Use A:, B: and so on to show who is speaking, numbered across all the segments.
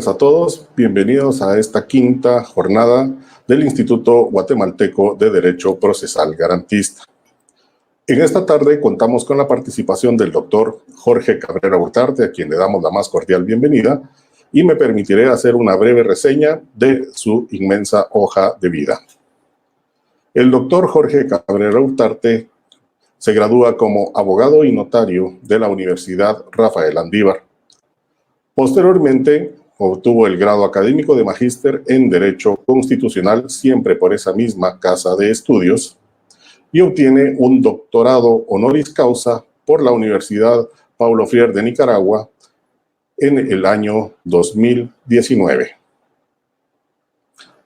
A: A todos, bienvenidos a esta quinta jornada del Instituto Guatemalteco de Derecho Procesal Garantista. En esta tarde contamos con la participación del doctor Jorge Cabrera Hurtarte, a quien le damos la más cordial bienvenida, y me permitiré hacer una breve reseña de su inmensa hoja de vida. El doctor Jorge Cabrera Hurtarte se gradúa como abogado y notario de la Universidad Rafael Andívar. Posteriormente, obtuvo el grado académico de magíster en Derecho Constitucional, siempre por esa misma casa de estudios, y obtiene un doctorado honoris causa por la Universidad Paulo Freire de Nicaragua en el año 2019.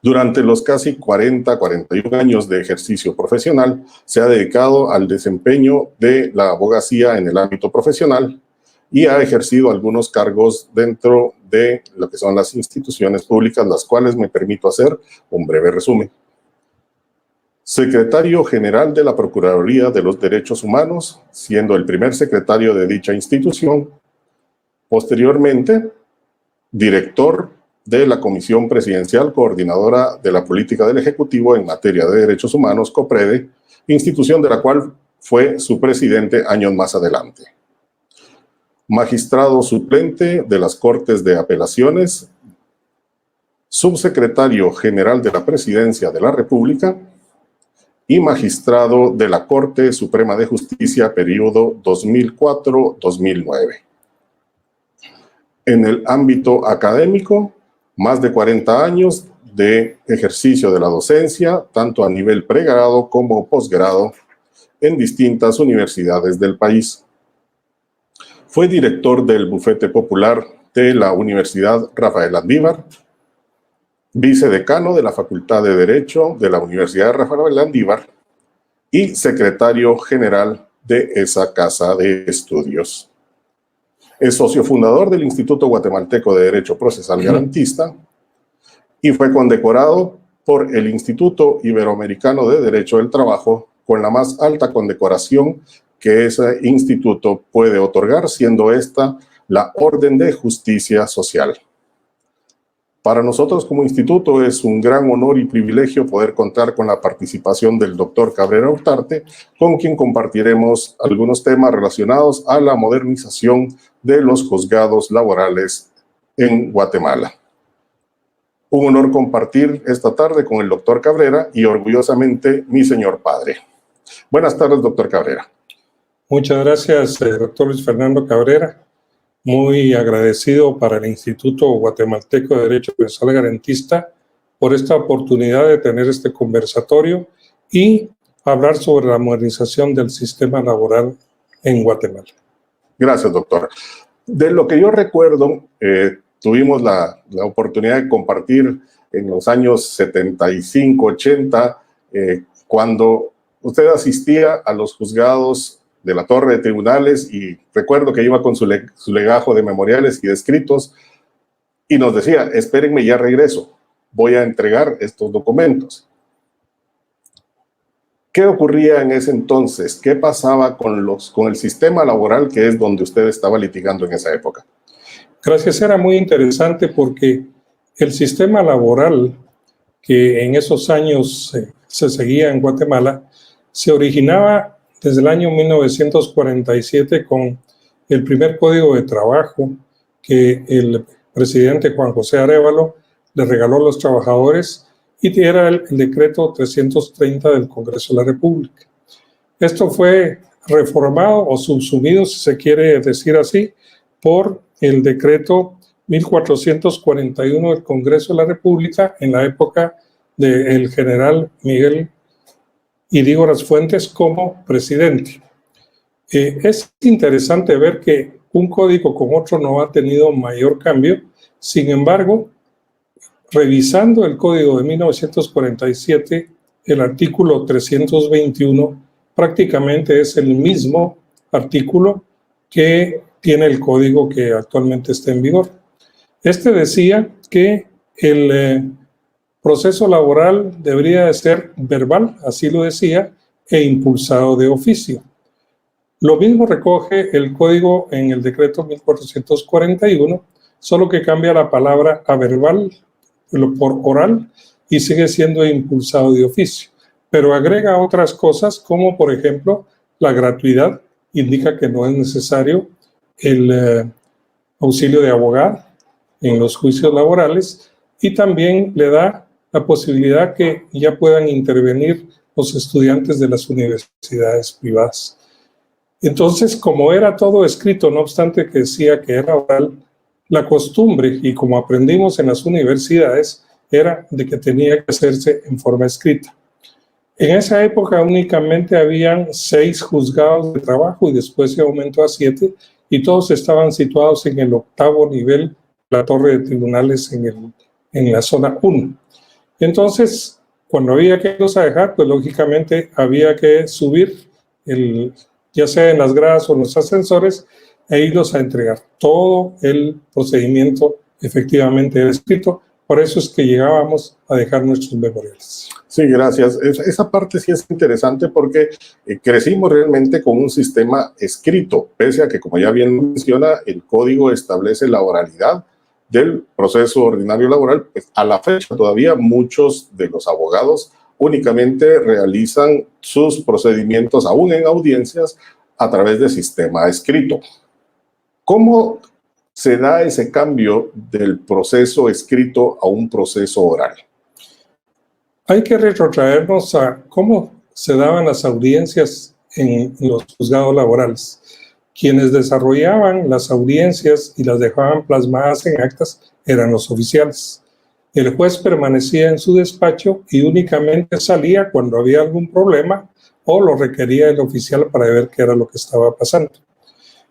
A: Durante los casi 41 años de ejercicio profesional, se ha dedicado al desempeño de la abogacía en el ámbito profesional y ha ejercido algunos cargos dentro de lo que son las instituciones públicas, las cuales me permito hacer un breve resumen. Secretario General de la Procuraduría de los Derechos Humanos, siendo el primer secretario de dicha institución. Posteriormente, director de la Comisión Presidencial Coordinadora de la Política del Ejecutivo en materia de derechos humanos, COPREDE, institución de la cual fue su presidente años más adelante. Magistrado suplente de las Cortes de Apelaciones, subsecretario general de la Presidencia de la República y magistrado de la Corte Suprema de Justicia, periodo 2004-2009. En el ámbito académico, más de 40 años de ejercicio de la docencia, tanto a nivel pregrado como posgrado, en distintas universidades del país. Fue director del Bufete Popular de la Universidad Rafael Andívar, vicedecano de la Facultad de Derecho de la Universidad Rafael Andívar y secretario general de esa casa de estudios. Es socio fundador del Instituto Guatemalteco de Derecho Procesal Garantista y fue condecorado por el Instituto Iberoamericano de Derecho del Trabajo con la más alta condecoración que ese instituto puede otorgar, siendo esta la Orden de Justicia Social. Para nosotros como instituto es un gran honor y privilegio poder contar con la participación del doctor Cabrera Hurtarte, con quien compartiremos algunos temas relacionados a la modernización de los juzgados laborales en Guatemala. Un honor compartir esta tarde con el doctor Cabrera y orgullosamente mi señor padre. Buenas tardes, doctor Cabrera.
B: Muchas gracias, doctor Luis Fernando Cabrera. Muy agradecido para el Instituto Guatemalteco de Derecho Procesal Garantista por esta oportunidad de tener este conversatorio y hablar sobre la modernización del sistema laboral en Guatemala.
A: Gracias, doctor. De lo que yo recuerdo, tuvimos la oportunidad de compartir en los años 75, 80, cuando usted asistía a los juzgados de la torre de tribunales y recuerdo que iba con su legajo de memoriales y de escritos y nos decía, espérenme, ya regreso, voy a entregar estos documentos. ¿Qué ocurría en ese entonces? ¿Qué pasaba con el sistema laboral, que es donde usted estaba litigando en esa época?
B: Gracias, era muy interesante porque el sistema laboral que en esos años se seguía en Guatemala se originaba desde el año 1947 con el primer Código de Trabajo que el presidente Juan José Arévalo le regaló a los trabajadores y era el decreto 330 del Congreso de la República. Esto fue reformado o subsumido, si se quiere decir así, por el decreto 1441 del Congreso de la República en la época del general Miguel Ydígoras Fuentes como presidente. Es interesante ver que un código con otro no ha tenido mayor cambio. Sin embargo, revisando el código de 1947, el artículo 321 prácticamente es el mismo artículo que tiene el código que actualmente está en vigor. Este decía que el proceso laboral debería de ser verbal, así lo decía, e impulsado de oficio. Lo mismo recoge el código en el decreto 1441, solo que cambia la palabra a verbal por oral y sigue siendo impulsado de oficio. Pero agrega otras cosas como, por ejemplo, la gratuidad, indica que no es necesario el auxilio de abogado en los juicios laborales, y también le da la posibilidad que ya puedan intervenir los estudiantes de las universidades privadas. Entonces, como era todo escrito, no obstante que decía que era oral, la costumbre, y como aprendimos en las universidades, era de que tenía que hacerse en forma escrita. En esa época únicamente habían 6 juzgados de trabajo y después se aumentó a 7, y todos estaban situados en el 8º nivel de la torre de tribunales en la zona 1. Entonces, cuando había que irlos a dejar, pues lógicamente había que subir, ya sea en las gradas o en los ascensores, e irlos a entregar. Todo el procedimiento efectivamente era escrito. Por eso es que llegábamos a dejar nuestros memoriales.
A: Sí, gracias. Esa parte sí es interesante porque crecimos realmente con un sistema escrito, pese a que, como ya bien menciona, el código establece la oralidad del proceso ordinario laboral. Pues a la fecha todavía muchos de los abogados únicamente realizan sus procedimientos, aún en audiencias, a través del sistema escrito. ¿Cómo se da ese cambio del proceso escrito a un proceso oral?
B: Hay que retrotraernos a cómo se daban las audiencias en los juzgados laborales. Quienes desarrollaban las audiencias y las dejaban plasmadas en actas eran los oficiales. El juez permanecía en su despacho y únicamente salía cuando había algún problema o lo requería el oficial para ver qué era lo que estaba pasando.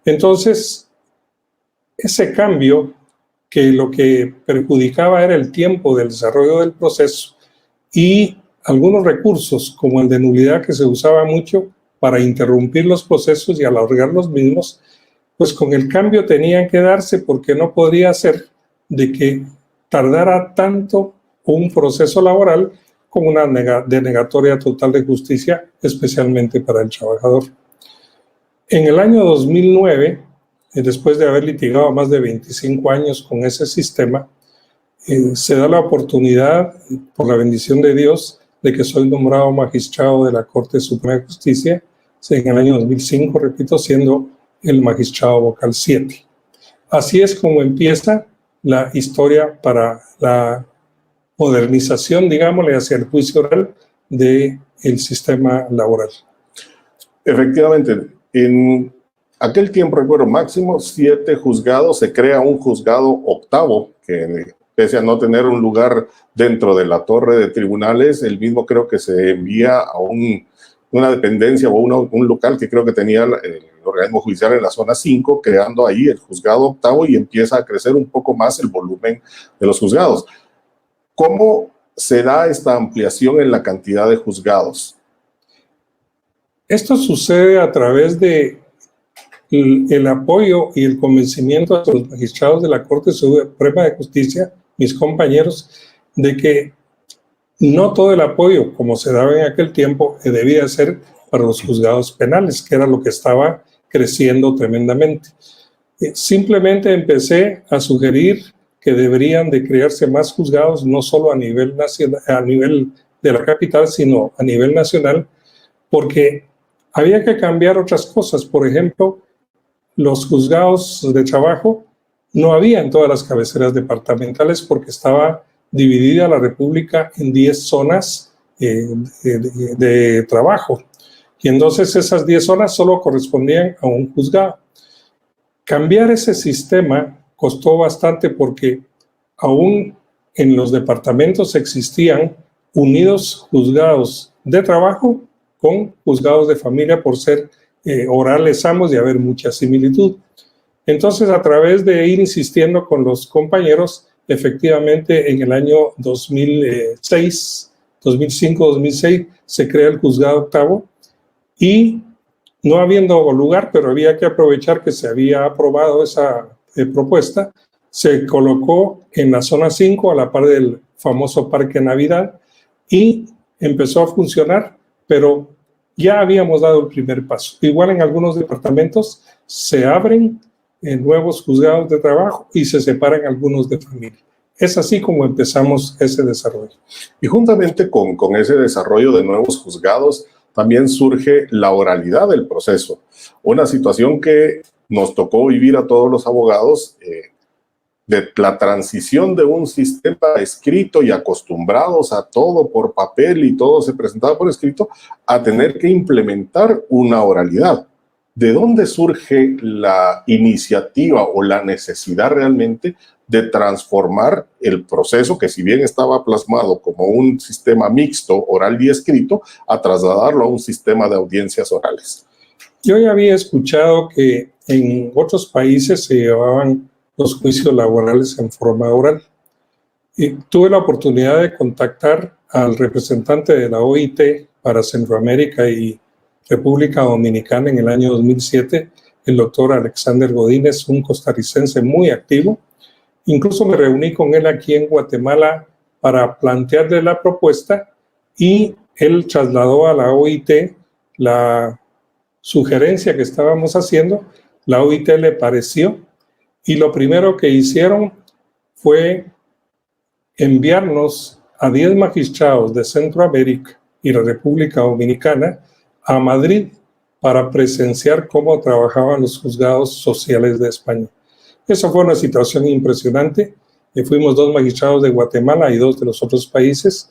B: Entonces, ese cambio, que lo que perjudicaba era el tiempo del desarrollo del proceso y algunos recursos como el de nulidad, que se usaba mucho para interrumpir los procesos y alargar los mismos, pues con el cambio tenían que darse, porque no podría ser de que tardara tanto un proceso laboral como una denegatoria total de justicia, especialmente para el trabajador. En el año 2009, después de haber litigado más de 25 años con ese sistema, se da la oportunidad, por la bendición de Dios, de que soy nombrado magistrado de la Corte Suprema de Justicia en el año 2005, repito, siendo el magistrado vocal 7. Así es como empieza la historia para la modernización, digámosle, hacia el juicio oral del sistema laboral.
A: Efectivamente, en aquel tiempo, recuerdo, máximo 7 juzgados, se crea un juzgado 8º, que pese a no tener un lugar dentro de la torre de tribunales, el mismo creo que se envía a una dependencia o un local que creo que tenía el organismo judicial en la zona 5, creando ahí el juzgado 8º, y empieza a crecer un poco más el volumen de los juzgados. ¿Cómo se da esta ampliación en la cantidad de juzgados?
B: Esto sucede a través de el apoyo y el convencimiento de los magistrados de la Corte Suprema de Justicia, mis compañeros, de que no todo el apoyo, como se daba en aquel tiempo, debía ser para los juzgados penales, que era lo que estaba creciendo tremendamente. Simplemente empecé a sugerir que deberían de crearse más juzgados, no solo a nivel nacional, a nivel de la capital, sino a nivel nacional, porque había que cambiar otras cosas. Por ejemplo, los juzgados de trabajo no había en todas las cabeceras departamentales, porque estaba dividida la República en 10 zonas de trabajo. Y entonces esas 10 zonas solo correspondían a un juzgado. Cambiar ese sistema costó bastante, porque aún en los departamentos existían unidos juzgados de trabajo con juzgados de familia, por ser orales ambos y haber mucha similitud. Entonces, a través de ir insistiendo con los compañeros, efectivamente en el año 2006, 2005, 2006, se crea el juzgado 8º, y no habiendo lugar, pero había que aprovechar que se había aprobado esa propuesta, se colocó en la zona 5, a la par del famoso Parque Navidad, y empezó a funcionar, pero ya habíamos dado el primer paso. Igual en algunos departamentos se abren nuevos juzgados de trabajo y se separan algunos de familia. Es así como empezamos ese desarrollo.
A: Y juntamente con ese desarrollo de nuevos juzgados, también surge la oralidad del proceso. Una situación que nos tocó vivir a todos los abogados, de la transición de un sistema escrito y acostumbrados a todo por papel y todo se presentaba por escrito, a tener que implementar una oralidad. ¿De dónde surge la iniciativa o la necesidad realmente de transformar el proceso, que si bien estaba plasmado como un sistema mixto, oral y escrito, a trasladarlo a un sistema de audiencias orales?
B: Yo ya había escuchado que en otros países se llevaban los juicios laborales en forma oral. Y tuve la oportunidad de contactar al representante de la OIT para Centroamérica y República Dominicana en el año 2007, el doctor Alexander Godínez, un costarricense muy activo. Incluso me reuní con él aquí en Guatemala para plantearle la propuesta y él trasladó a la OIT la sugerencia que estábamos haciendo. La OIT le pareció y lo primero que hicieron fue enviarnos a 10 magistrados de Centroamérica y la República Dominicana a Madrid para presenciar cómo trabajaban los juzgados sociales de España. Esa fue una situación impresionante. Fuimos 2 magistrados de Guatemala y 2 de los otros países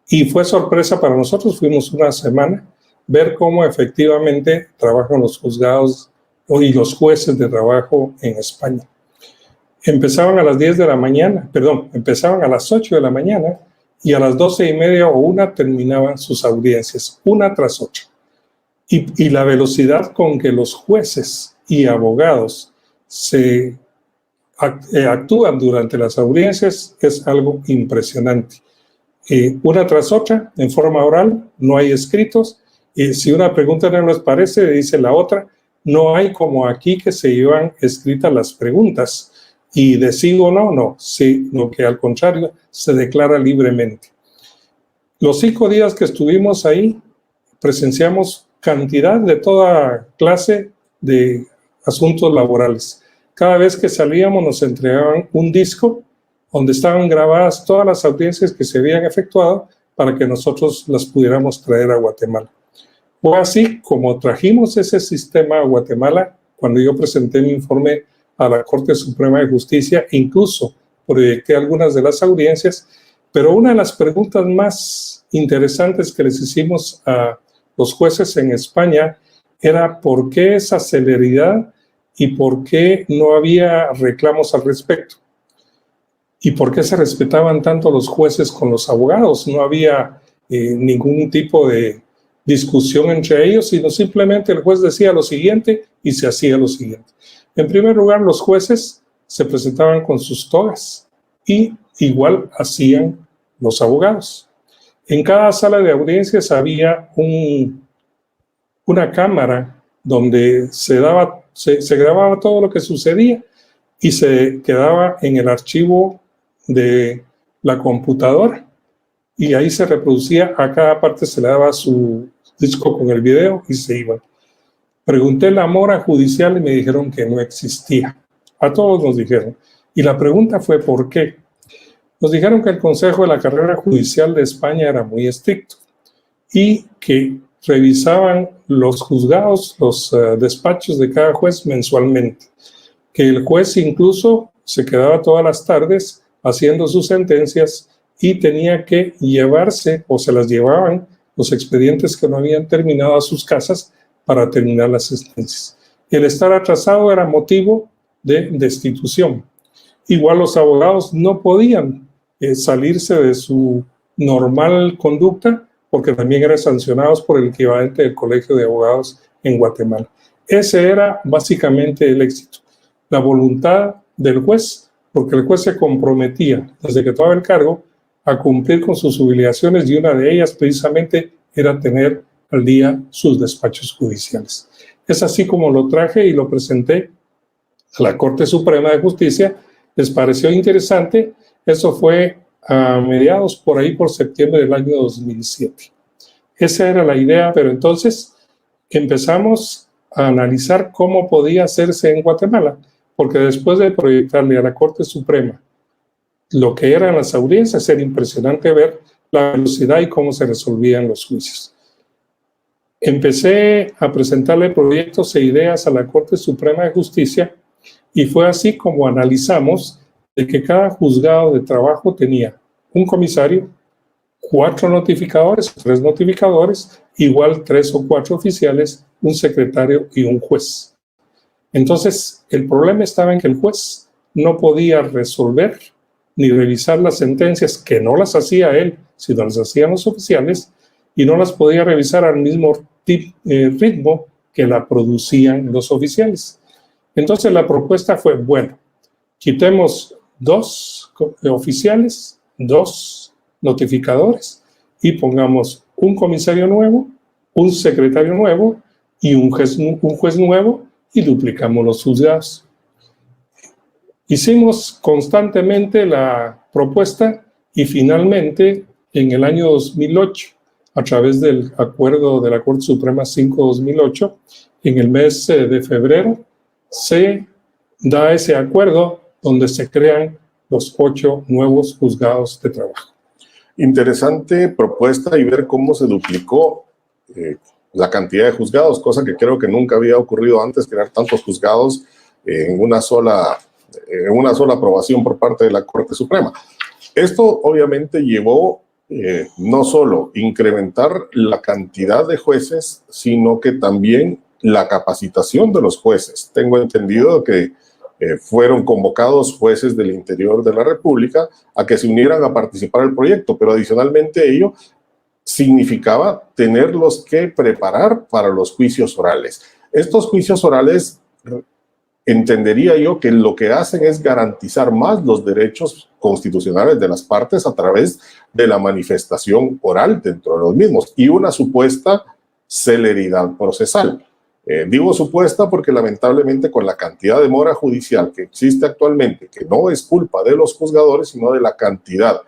B: y fue sorpresa para nosotros. Fuimos una semana ver cómo efectivamente trabajan los juzgados y los jueces de trabajo en España. Empezaban a las 10 de la mañana, empezaban a las 8 de la mañana y a las 12:30 o 1 terminaban sus audiencias, una tras otra. Y la velocidad con que los jueces y abogados actúan durante las audiencias es algo impresionante. Una tras otra, en forma oral, no hay escritos. Y si una pregunta no les parece, dice la otra. No hay como aquí que se llevan escritas las preguntas y de sí o no, no, sino que al contrario se declara libremente. Los 5 días que estuvimos ahí presenciamos cantidad de toda clase de asuntos laborales. Cada vez que salíamos nos entregaban un disco donde estaban grabadas todas las audiencias que se habían efectuado para que nosotros las pudiéramos traer a Guatemala. Fue así como trajimos ese sistema a Guatemala cuando yo presenté mi informe a la Corte Suprema de Justicia. Incluso proyecté algunas de las audiencias, pero una de las preguntas más interesantes que les hicimos a los jueces en España era por qué esa celeridad y por qué no había reclamos al respecto. ¿Y por qué se respetaban tanto los jueces con los abogados? No había ningún tipo de discusión entre ellos, sino simplemente el juez decía lo siguiente y se hacía lo siguiente. En primer lugar, los jueces se presentaban con sus togas y igual hacían los abogados. En cada sala de audiencias había una cámara donde se grababa todo lo que sucedía y se quedaba en el archivo de la computadora y ahí se reproducía, a cada parte se le daba su disco con el video y se iban. Pregunté la mora judicial y me dijeron que no existía. A todos nos dijeron. Y la pregunta fue ¿por qué? Nos dijeron que el Consejo de la Carrera Judicial de España era muy estricto y que revisaban los juzgados, los despachos de cada juez mensualmente. Que el juez incluso se quedaba todas las tardes haciendo sus sentencias y tenía que llevarse, o se las llevaban, los expedientes que no habían terminado a sus casas para terminar las sentencias. El estar atrasado era motivo de destitución. Igual los abogados no podían salirse de su normal conducta porque también eran sancionados por el equivalente del Colegio de Abogados en Guatemala. Ese era básicamente el éxito. La voluntad del juez, porque el juez se comprometía desde que tomaba el cargo a cumplir con sus obligaciones y una de ellas precisamente era tener al día sus despachos judiciales. Es así como lo traje y lo presenté a la Corte Suprema de Justicia. Les pareció interesante. Eso fue a mediados por ahí, por septiembre del año 2007. Esa era la idea, pero entonces empezamos a analizar cómo podía hacerse en Guatemala. porque después de proyectarle a la Corte Suprema lo que eran las audiencias, era impresionante ver la velocidad y cómo se resolvían los juicios. Empecé a presentarle proyectos e ideas a la Corte Suprema de Justicia y fue así como analizamos de que cada juzgado de trabajo tenía un comisario, 4 notificadores, 3 notificadores, igual 3 o 4 oficiales, un secretario y un juez. Entonces, el problema estaba en que el juez no podía resolver ni revisar las sentencias, que no las hacía él, sino las hacían los oficiales, y no las podía revisar al mismo ritmo que la producían los oficiales. Entonces la propuesta fue, bueno, quitemos 2 oficiales, 2 notificadores y pongamos un comisario nuevo, un secretario nuevo y un juez nuevo y duplicamos los juzgados. Hicimos constantemente la propuesta y finalmente en el año 2008, a través del acuerdo de la Corte Suprema 5-2008, en el mes de febrero, se da ese acuerdo donde se crean los 8 nuevos juzgados de trabajo.
A: Interesante propuesta y ver cómo se duplicó la cantidad de juzgados, cosa que creo que nunca había ocurrido antes, crear tantos juzgados en una sola aprobación por parte de la Corte Suprema. Esto obviamente llevó no solo incrementar la cantidad de jueces, sino que también la capacitación de los jueces. Tengo entendido que fueron convocados jueces del interior de la República a que se unieran a participar del proyecto, pero adicionalmente ello significaba tenerlos que preparar para los juicios orales. Estos juicios orales, entendería yo que lo que hacen es garantizar más los derechos constitucionales de las partes a través de la manifestación oral dentro de los mismos y una supuesta celeridad procesal. Digo supuesta porque lamentablemente con la cantidad de mora judicial que existe actualmente, que no es culpa de los juzgadores, sino de la cantidad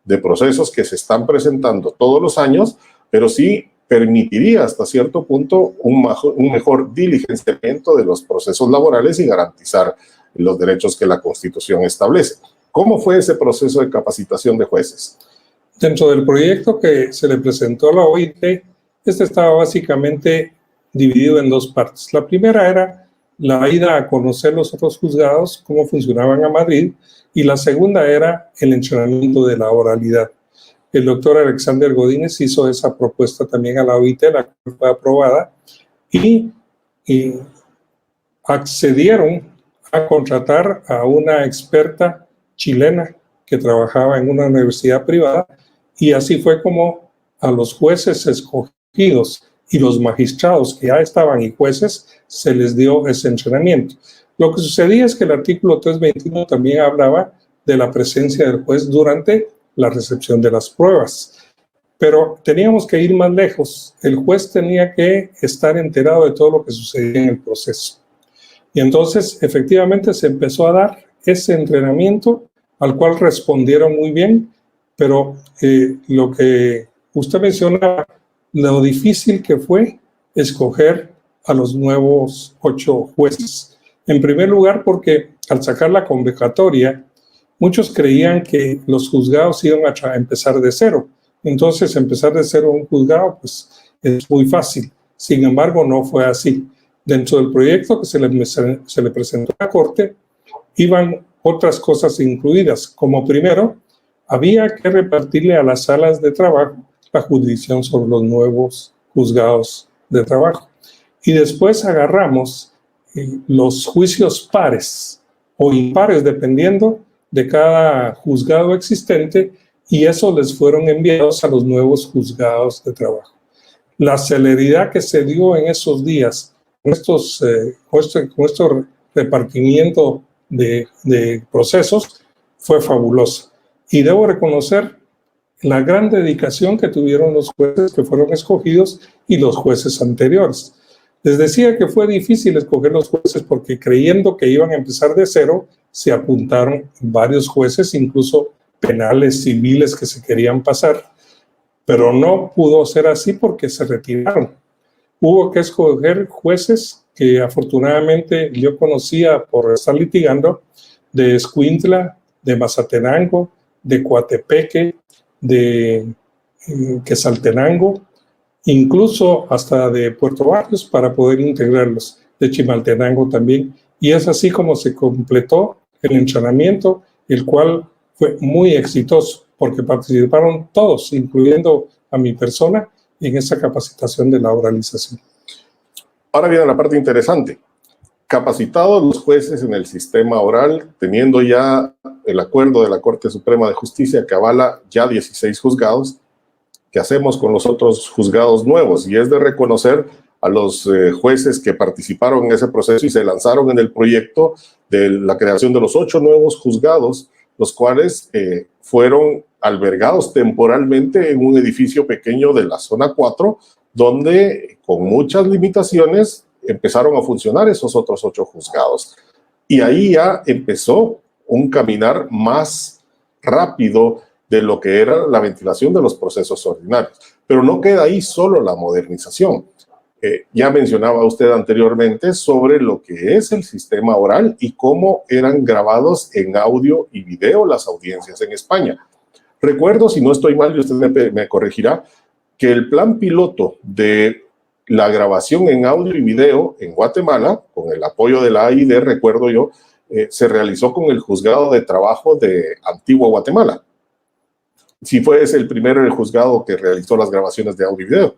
A: de procesos que se están presentando todos los años, pero sí permitiría hasta cierto punto un mejor diligenciamiento de los procesos laborales y garantizar los derechos que la Constitución establece. ¿Cómo fue ese proceso de capacitación de jueces?
B: Dentro del proyecto que se le presentó a la OIT, este estaba básicamente dividido en 2 partes. La primera era la ida a conocer los otros juzgados, cómo funcionaban a Madrid, y la segunda era el entrenamiento de la oralidad. El doctor Alexander Godínez hizo esa propuesta también a la OIT, la cual fue aprobada, y accedieron a contratar a una experta chilena que trabajaba en una universidad privada, y así fue como a los jueces escogidos y los magistrados que ya estaban y jueces se les dio ese entrenamiento. Lo que sucedía es que el artículo 321 también hablaba de la presencia del juez durante la recepción de las pruebas. Pero teníamos que ir más lejos. El juez tenía que estar enterado de todo lo que sucedía en el proceso. Y entonces, efectivamente, se empezó a dar ese entrenamiento al cual respondieron muy bien, pero lo que usted menciona, lo difícil que fue escoger a los nuevos 8 jueces. En primer lugar, porque al sacar la convocatoria, muchos creían que los juzgados iban a empezar de cero. Entonces, empezar de cero un juzgado, pues, es muy fácil. Sin embargo, no fue así. Dentro del proyecto que se le presentó a la Corte, iban otras cosas incluidas, como primero, había que repartirle a las salas de trabajo la jurisdicción sobre los nuevos juzgados de trabajo. Y después agarramos los juicios pares o impares, dependiendo de cada juzgado existente, y eso les fueron enviados a los nuevos juzgados de trabajo. La celeridad que se dio en esos días, con este repartimiento de procesos, fue fabulosa. Y debo reconocer la gran dedicación que tuvieron los jueces que fueron escogidos y los jueces anteriores. Les decía que fue difícil escoger los jueces porque creyendo que iban a empezar de cero, se apuntaron varios jueces, incluso penales, civiles que se querían pasar, pero no pudo ser así porque se retiraron. hubo que escoger jueces que afortunadamente yo conocía por estar litigando, de Escuintla, de Mazatenango, de Coatepeque, de Quetzaltenango, incluso hasta de Puerto Barrios para poder integrarlos, de Chimaltenango también. Y es así como se completó el entrenamiento, el cual fue muy exitoso, porque participaron todos, incluyendo a mi persona, en esa capacitación de la oralización.
A: Ahora viene la parte interesante. Capacitados los jueces en el sistema oral, teniendo ya el acuerdo de la Corte Suprema de Justicia que avala ya 16 juzgados, ¿qué hacemos con los otros juzgados nuevos? Y es de reconocer a los jueces que participaron en ese proceso y se lanzaron en el proyecto de la creación de los 8 nuevos juzgados, los cuales fueron albergados temporalmente en un edificio pequeño de la zona 4, donde con muchas limitaciones empezaron a funcionar esos otros 8 juzgados. Y ahí ya empezó un caminar más rápido de lo que era la ventilación de los procesos ordinarios. Pero no queda ahí solo la modernización. Ya mencionaba usted anteriormente sobre lo que es el sistema oral y cómo eran grabados en audio y video las audiencias en España. Recuerdo, si no estoy mal y usted me corregirá, que el plan piloto de la grabación en audio y video en Guatemala, con el apoyo de la AID, recuerdo yo, se realizó con el Juzgado de Trabajo de Antigua Guatemala. Sí fue ese el primero el juzgado que realizó las grabaciones de audio y video.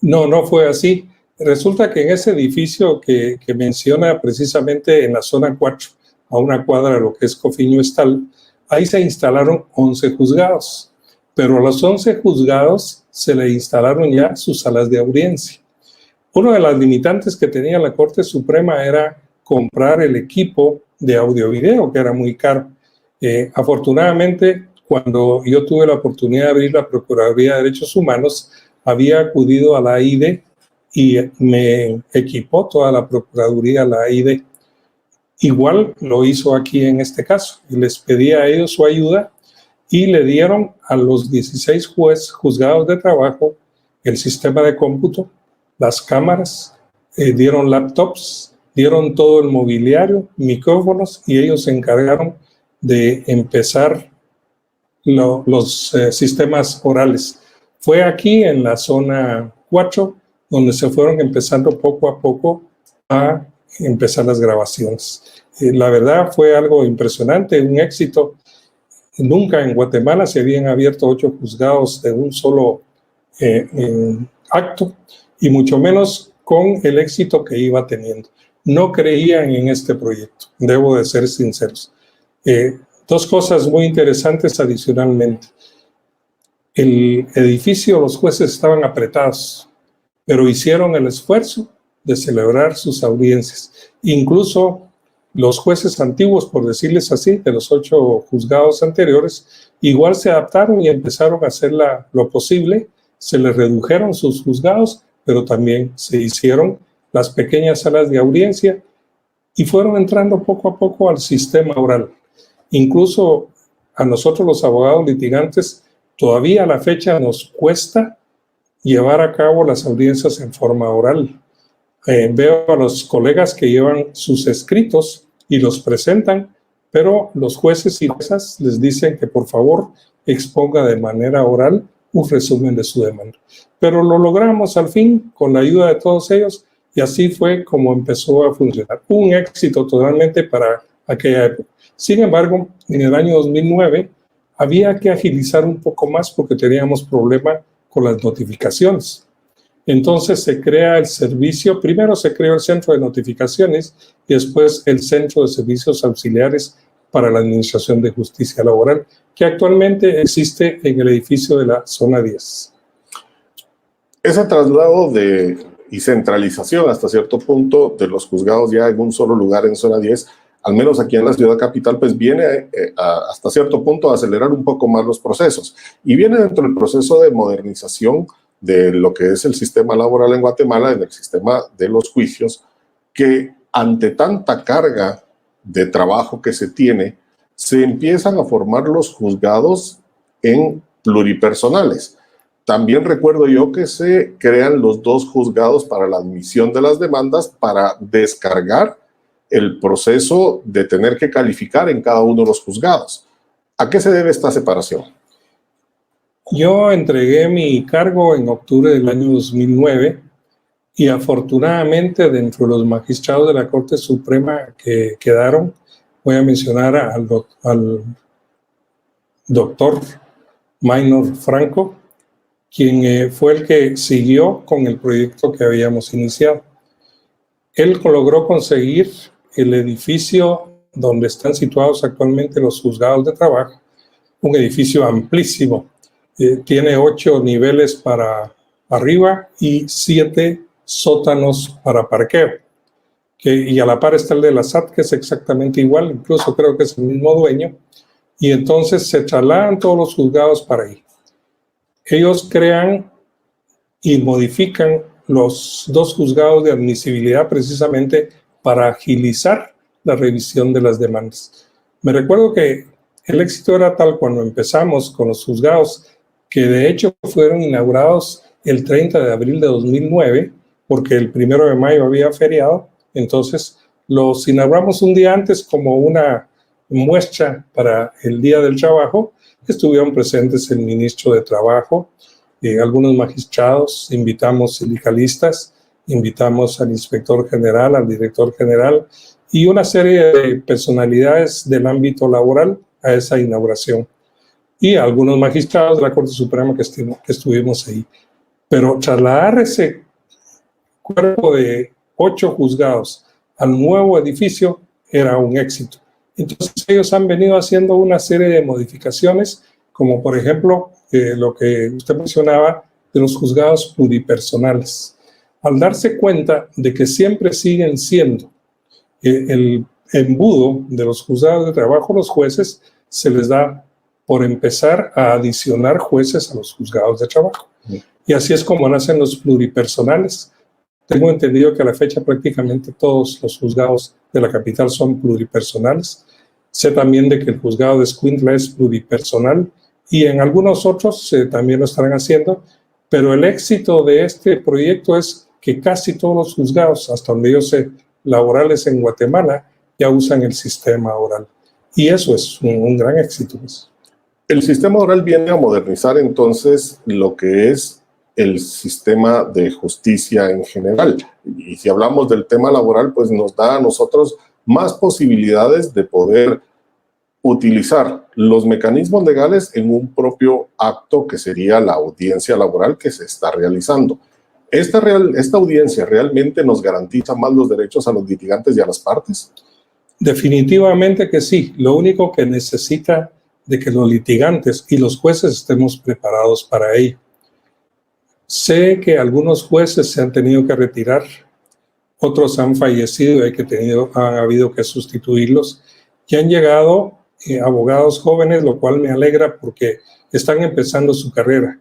B: No, no fue así. Resulta que en ese edificio que menciona precisamente en la zona 4, a una cuadra de lo que es Cofiño Estal, ahí se instalaron 11 juzgados, pero a los 11 juzgados se le instalaron ya sus salas de audiencia. Una de las limitantes que tenía la Corte Suprema era comprar el equipo de audio-video, que era muy caro. Afortunadamente, cuando yo tuve la oportunidad de abrir la Procuraduría de Derechos Humanos, había acudido a la AID y me equipó toda la Procuraduría, la AID. Igual lo hizo aquí en este caso, y les pedí a ellos su ayuda y le dieron a los 16 juzgados de trabajo el sistema de cómputo, las cámaras, dieron laptops, dieron todo el mobiliario, micrófonos, y ellos se encargaron de empezar los sistemas orales. Fue aquí en la zona 4 donde se fueron empezando poco a poco a empezar las grabaciones. La verdad fue algo impresionante, un éxito. Nunca en Guatemala se habían abierto 8 juzgados de un solo acto, y mucho menos con el éxito que iba teniendo. No creían en este proyecto, debo de ser sinceros. 2 cosas muy interesantes adicionalmente. El edificio, los jueces estaban apretados, pero hicieron el esfuerzo de celebrar sus audiencias. Incluso los jueces antiguos, por decirles así, de los 8 juzgados anteriores, igual se adaptaron y empezaron a hacer lo posible. Se les redujeron sus juzgados, pero también se hicieron las pequeñas salas de audiencia y fueron entrando poco a poco al sistema oral. Incluso a nosotros los abogados litigantes, todavía a la fecha nos cuesta llevar a cabo las audiencias en forma oral. Veo a los colegas que llevan sus escritos y los presentan, pero los jueces y juezas les dicen que por favor exponga de manera oral un resumen de su demanda. Pero lo logramos al fin con la ayuda de todos ellos y así fue como empezó a funcionar. Un éxito totalmente para aquella época. Sin embargo, en el año 2009 había que agilizar un poco más porque teníamos problema con las notificaciones. Entonces se crea el servicio, primero se creó el centro de notificaciones y después el centro de servicios auxiliares para la Administración de Justicia Laboral, que actualmente existe en el edificio de la zona 10.
A: Ese traslado y centralización hasta cierto punto de los juzgados ya en un solo lugar en zona 10, al menos aquí en la ciudad capital, pues viene hasta cierto punto a acelerar un poco más los procesos. Y viene dentro del proceso de modernización de lo que es el sistema laboral en Guatemala, en el sistema de los juicios, que ante tanta carga de trabajo que se tiene, se empiezan a formar los juzgados en pluripersonales. también recuerdo yo que se crean los dos juzgados para la admisión de las demandas para descargar el proceso de tener que calificar en cada uno de los juzgados. ¿A qué se debe esta separación?
B: Yo entregué mi cargo en octubre del año 2009 y afortunadamente dentro de los magistrados de la Corte Suprema que quedaron, voy a mencionar al doctor Maynor Franco, quien fue el que siguió con el proyecto que habíamos iniciado. Él logró conseguir el edificio donde están situados actualmente los juzgados de trabajo, un edificio amplísimo. Tiene 8 niveles para arriba y 7 sótanos para parqueo. Y a la par está el de la SAT, que es exactamente igual, incluso creo que es el mismo dueño. Y entonces se trasladan todos los juzgados para ahí. Ellos crean y modifican los 2 juzgados de admisibilidad precisamente para agilizar la revisión de las demandas. Me recuerdo que el éxito era tal cuando empezamos con los juzgados, que de hecho fueron inaugurados el 30 de abril de 2009, porque el 1 de mayo había feriado, entonces los inauguramos un día antes como una muestra para el Día del Trabajo. Estuvieron presentes el ministro de Trabajo, algunos magistrados, invitamos sindicalistas, invitamos al inspector general, al director general y una serie de personalidades del ámbito laboral a esa inauguración. Y algunos magistrados de la Corte Suprema que estuvimos ahí. Pero trasladar ese cuerpo de 8 juzgados al nuevo edificio era un éxito. Entonces ellos han venido haciendo una serie de modificaciones, como por ejemplo lo que usted mencionaba de los juzgados pluripersonales. Al darse cuenta de que siempre siguen siendo el embudo de los juzgados de trabajo, los jueces, se les da por empezar a adicionar jueces a los juzgados de trabajo. Y así es como nacen los pluripersonales. Tengo entendido que a la fecha prácticamente todos los juzgados de la capital son pluripersonales. Sé también de que el juzgado de Escuintla es pluripersonal y en algunos otros también lo estarán haciendo, pero el éxito de este proyecto es que casi todos los juzgados, hasta donde yo sé, laborales en Guatemala, ya usan el sistema oral. Y eso es un gran éxito.
A: El sistema oral viene a modernizar entonces lo que es el sistema de justicia en general. Y si hablamos del tema laboral, pues nos da a nosotros más posibilidades de poder utilizar los mecanismos legales en un propio acto que sería la audiencia laboral que se está realizando. ¿Esta audiencia realmente nos garantiza más los derechos a los litigantes y a las partes?
B: Definitivamente que sí. Lo único que necesita de que los litigantes y los jueces estemos preparados para ello. Sé que algunos jueces se han tenido que retirar, otros han fallecido y han habido que sustituirlos, y han llegado abogados jóvenes, lo cual me alegra porque están empezando su carrera.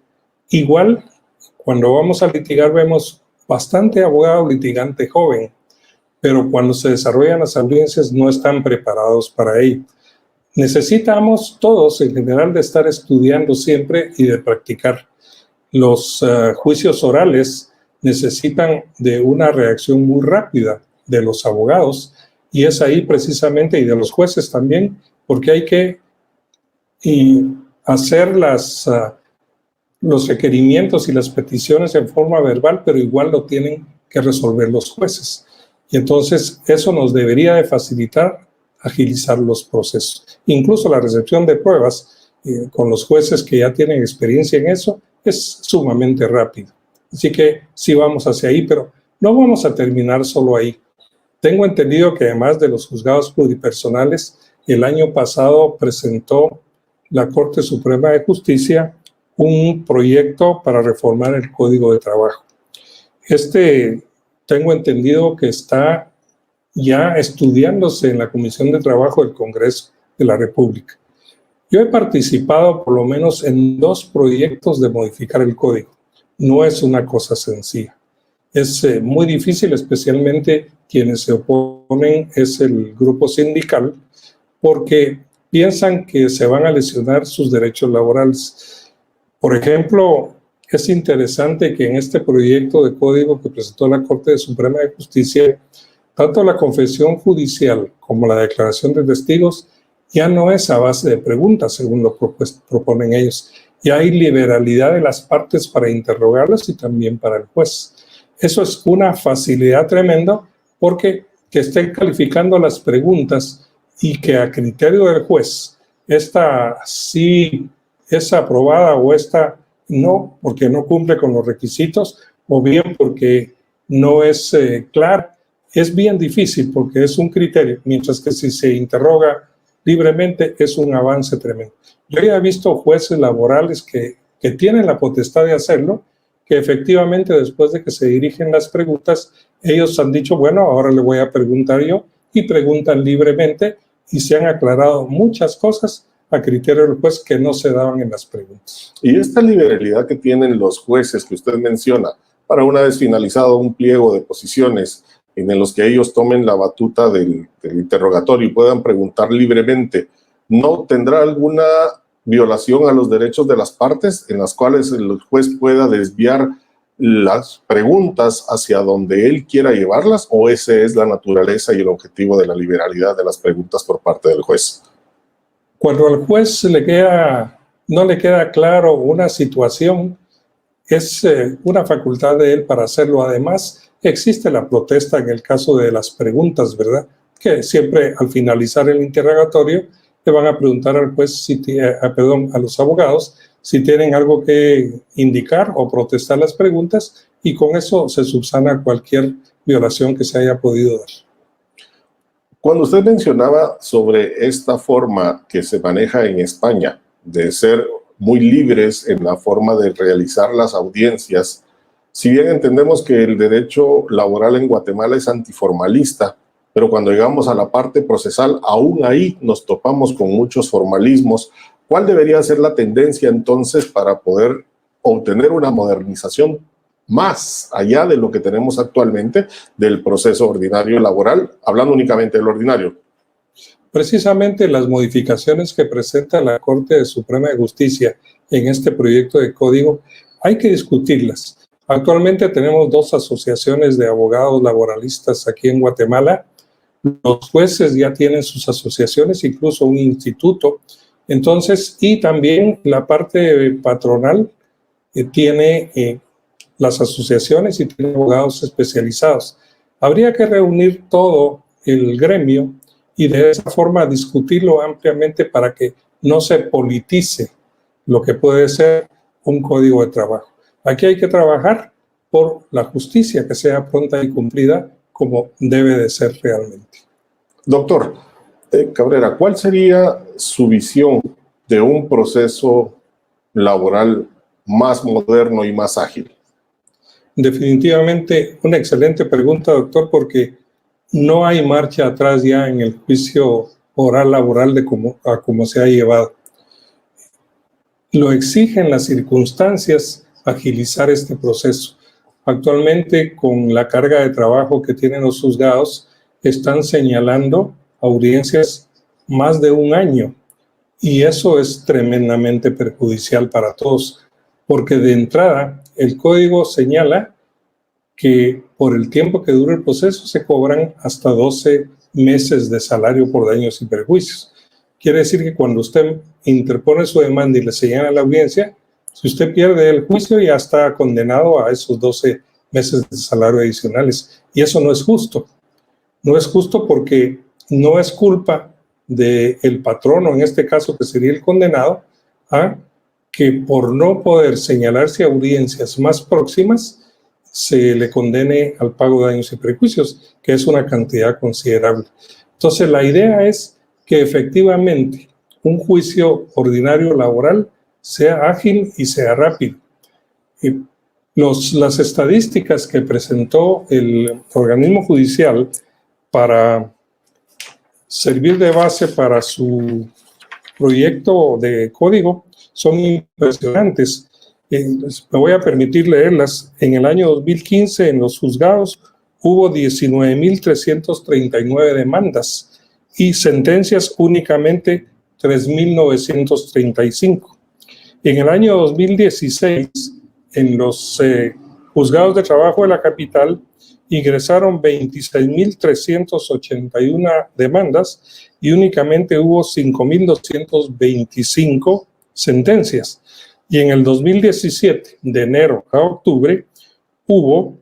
B: Igual, cuando vamos a litigar vemos bastante abogado litigante joven, pero cuando se desarrollan las audiencias no están preparados para ello. Necesitamos todos en general de estar estudiando siempre y de practicar. Los juicios orales necesitan de una reacción muy rápida de los abogados y es ahí precisamente, y de los jueces también, porque hay que hacer los requerimientos y las peticiones en forma verbal, pero igual lo tienen que resolver los jueces. Y entonces eso nos debería de facilitar agilizar los procesos. Incluso la recepción de pruebas con los jueces que ya tienen experiencia en eso es sumamente rápido. Así que sí vamos hacia ahí, pero no vamos a terminar solo ahí. Tengo entendido que además de los juzgados pluripersonales, el año pasado presentó la Corte Suprema de Justicia un proyecto para reformar el Código de Trabajo. Tengo entendido que está ya estudiándose en la Comisión de Trabajo del Congreso de la República. Yo he participado por lo menos en 2 proyectos de modificar el código. No es una cosa sencilla. Es muy difícil, especialmente quienes se oponen es el grupo sindical, porque piensan que se van a lesionar sus derechos laborales. Por ejemplo, es interesante que en este proyecto de código que presentó la Corte Suprema de Justicia, tanto la confesión judicial como la declaración de testigos ya no es a base de preguntas, según lo proponen ellos. Ya hay liberalidad de las partes para interrogarlas y también para el juez. Eso es una facilidad tremenda porque que estén calificando las preguntas y que a criterio del juez esta sí es aprobada o esta no, porque no cumple con los requisitos, o bien porque no es clara, es bien difícil porque es un criterio, mientras que si se interroga libremente es un avance tremendo. Yo ya he visto jueces laborales que tienen la potestad de hacerlo, que efectivamente después de que se dirigen las preguntas, ellos han dicho, bueno, ahora le voy a preguntar yo, y preguntan libremente, y se han aclarado muchas cosas a criterio del juez que no se daban en las preguntas.
A: Y esta liberalidad que tienen los jueces que usted menciona, para una vez finalizado un pliego de posiciones en los que ellos tomen la batuta del interrogatorio y puedan preguntar libremente, ¿no tendrá alguna violación a los derechos de las partes en las cuales el juez pueda desviar las preguntas hacia donde él quiera llevarlas, o esa es la naturaleza y el objetivo de la liberalidad de las preguntas por parte del juez?
B: Cuando al juez no le queda claro una situación, es una facultad de él para hacerlo. Además, existe la protesta en el caso de las preguntas, ¿verdad? Que siempre al finalizar el interrogatorio le van a preguntar al juez, a los abogados, si tienen algo que indicar o protestar las preguntas, y con eso se subsana cualquier violación que se haya podido dar.
A: Cuando usted mencionaba sobre esta forma que se maneja en España, de ser muy libres en la forma de realizar las audiencias, si bien entendemos que el derecho laboral en Guatemala es antiformalista, pero cuando llegamos a la parte procesal, aún ahí nos topamos con muchos formalismos. ¿Cuál debería ser la tendencia entonces para poder obtener una modernización más allá de lo que tenemos actualmente del proceso ordinario laboral, hablando únicamente del ordinario?
B: Precisamente las modificaciones que presenta la Corte Suprema de Justicia en este proyecto de código hay que discutirlas. Actualmente tenemos 2 asociaciones de abogados laboralistas aquí en Guatemala. Los jueces ya tienen sus asociaciones, incluso un instituto. Entonces, y también la parte patronal tiene las asociaciones y tiene abogados especializados. Habría que reunir todo el gremio y de esa forma discutirlo ampliamente para que no se politice lo que puede ser un código de trabajo. Aquí hay que trabajar por la justicia que sea pronta y cumplida como debe de ser realmente.
A: Doctor Cabrera, ¿cuál sería su visión de un proceso laboral más moderno y más ágil?
B: Definitivamente una excelente pregunta, doctor, porque no hay marcha atrás ya en el juicio oral laboral de cómo se ha llevado. Lo exigen las circunstancias agilizar este proceso. Actualmente, con la carga de trabajo que tienen los juzgados, están señalando audiencias más de 1 año, y eso es tremendamente perjudicial para todos, porque de entrada el código señala que por el tiempo que dura el proceso se cobran hasta 12 meses de salario por daños y perjuicios. Quiere decir que cuando usted interpone su demanda y le señala la audiencia, si usted pierde el juicio ya está condenado a esos 12 meses de salario adicionales. Y eso no es justo. No es justo porque no es culpa del patrono, en este caso que sería el condenado, que por no poder señalarse audiencias más próximas, se le condene al pago de daños y perjuicios, que es una cantidad considerable. Entonces, la idea es que efectivamente un juicio ordinario laboral sea ágil y sea rápido. Las estadísticas que presentó el organismo judicial para servir de base para su proyecto de código son impresionantes. Me voy a permitir leerlas. En el año 2015, en los juzgados, hubo 19.339 demandas y sentencias únicamente 3.935. En el año 2016, en los juzgados de trabajo de la capital ingresaron 26.381 demandas y únicamente hubo 5.225 sentencias. Y en el 2017, de enero a octubre, hubo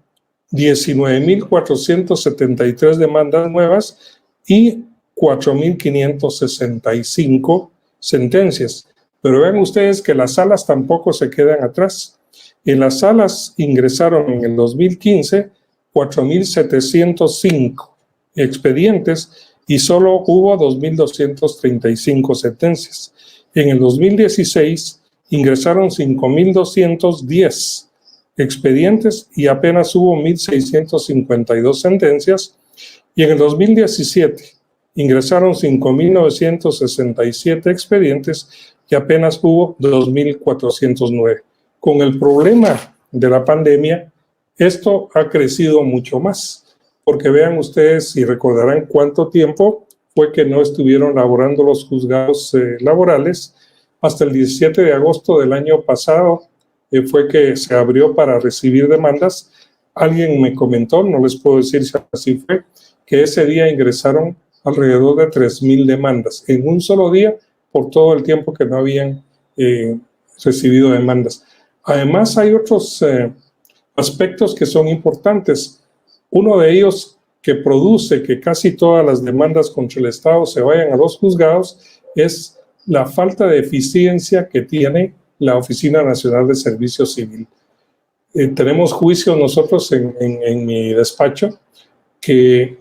B: 19.473 demandas nuevas y 4.565 sentencias. Pero vean ustedes que las salas tampoco se quedan atrás. En las salas ingresaron en el 2015 4.705 expedientes y solo hubo 2.235 sentencias. En el 2016 ingresaron 5.210 expedientes y apenas hubo 1.652 sentencias. Y en el 2017 ingresaron 5.967 expedientes y apenas hubo 2.409. Con el problema de la pandemia, esto ha crecido mucho más, porque vean ustedes y recordarán cuánto tiempo fue que no estuvieron laborando los juzgados laborales. Hasta el 17 de agosto del año pasado fue que se abrió para recibir demandas. Alguien me comentó, no les puedo decir si así fue, que ese día ingresaron alrededor de 3.000 demandas en un solo día por todo el tiempo que no habían recibido demandas. Además, hay otros aspectos que son importantes. Uno de ellos que produce que casi todas las demandas contra el Estado se vayan a los juzgados es la falta de eficiencia que tiene la Oficina Nacional de Servicio Civil. Tenemos juicios nosotros en mi despacho que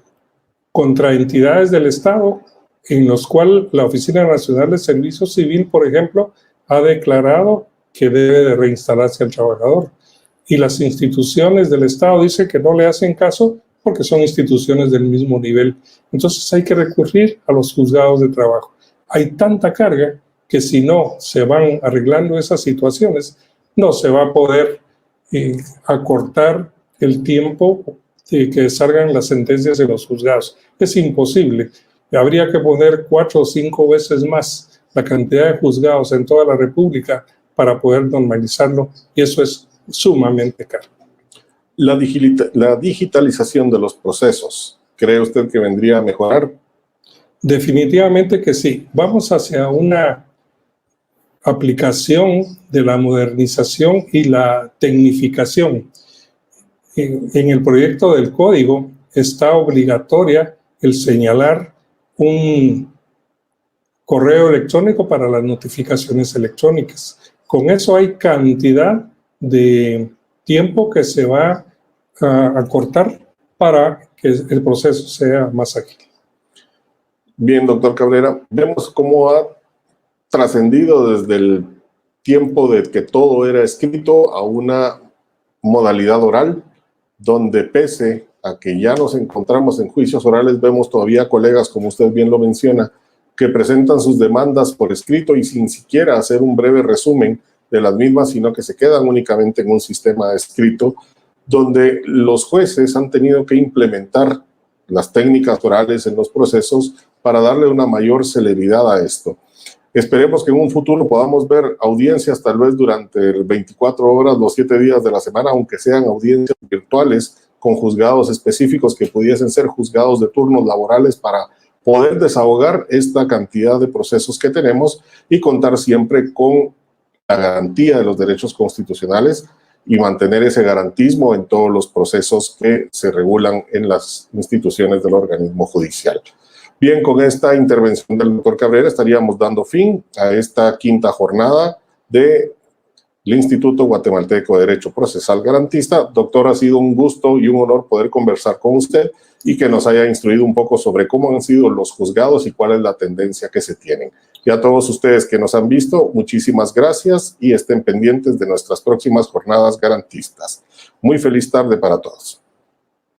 B: contra entidades del Estado en los cuales la Oficina Nacional de Servicio Civil, por ejemplo, ha declarado que debe de reinstalarse al trabajador. Y las instituciones del Estado dicen que no le hacen caso porque son instituciones del mismo nivel. Entonces hay que recurrir a los juzgados de trabajo. Hay tanta carga que si no se van arreglando esas situaciones, no se va a poder acortar el tiempo que salgan las sentencias de los juzgados. Es imposible. Habría que poner 4 o 5 veces más la cantidad de juzgados en toda la República para poder normalizarlo, y eso es sumamente caro.
A: La digitalización de los procesos, ¿cree usted que vendría a mejorar?
B: Definitivamente que sí. Vamos hacia una aplicación de la modernización y la tecnificación. En el proyecto del código está obligatoria el señalar un correo electrónico para las notificaciones electrónicas. Con eso hay cantidad de tiempo que se va a acortar para que el proceso sea más ágil.
A: Bien, doctor Cabrera, vemos cómo ha trascendido desde el tiempo de que todo era escrito a una modalidad oral, donde pese a que ya nos encontramos en juicios orales, vemos todavía colegas, como usted bien lo menciona, que presentan sus demandas por escrito y sin siquiera hacer un breve resumen de las mismas, sino que se quedan únicamente en un sistema escrito, donde los jueces han tenido que implementar las técnicas orales en los procesos para darle una mayor celeridad a esto. Esperemos que en un futuro podamos ver audiencias tal vez durante 24 horas, los 7 días de la semana, aunque sean audiencias virtuales con juzgados específicos que pudiesen ser juzgados de turnos laborales para poder desahogar esta cantidad de procesos que tenemos y contar siempre con la garantía de los derechos constitucionales y mantener ese garantismo en todos los procesos que se regulan en las instituciones del organismo judicial. Bien, con esta intervención del doctor Cabrera estaríamos dando fin a esta quinta jornada del Instituto Guatemalteco de Derecho Procesal Garantista. Doctor, ha sido un gusto y un honor poder conversar con usted y que nos haya instruido un poco sobre cómo han sido los juzgados y cuál es la tendencia que se tienen. Y a todos ustedes que nos han visto, muchísimas gracias y estén pendientes de nuestras próximas jornadas garantistas. Muy feliz tarde para todos.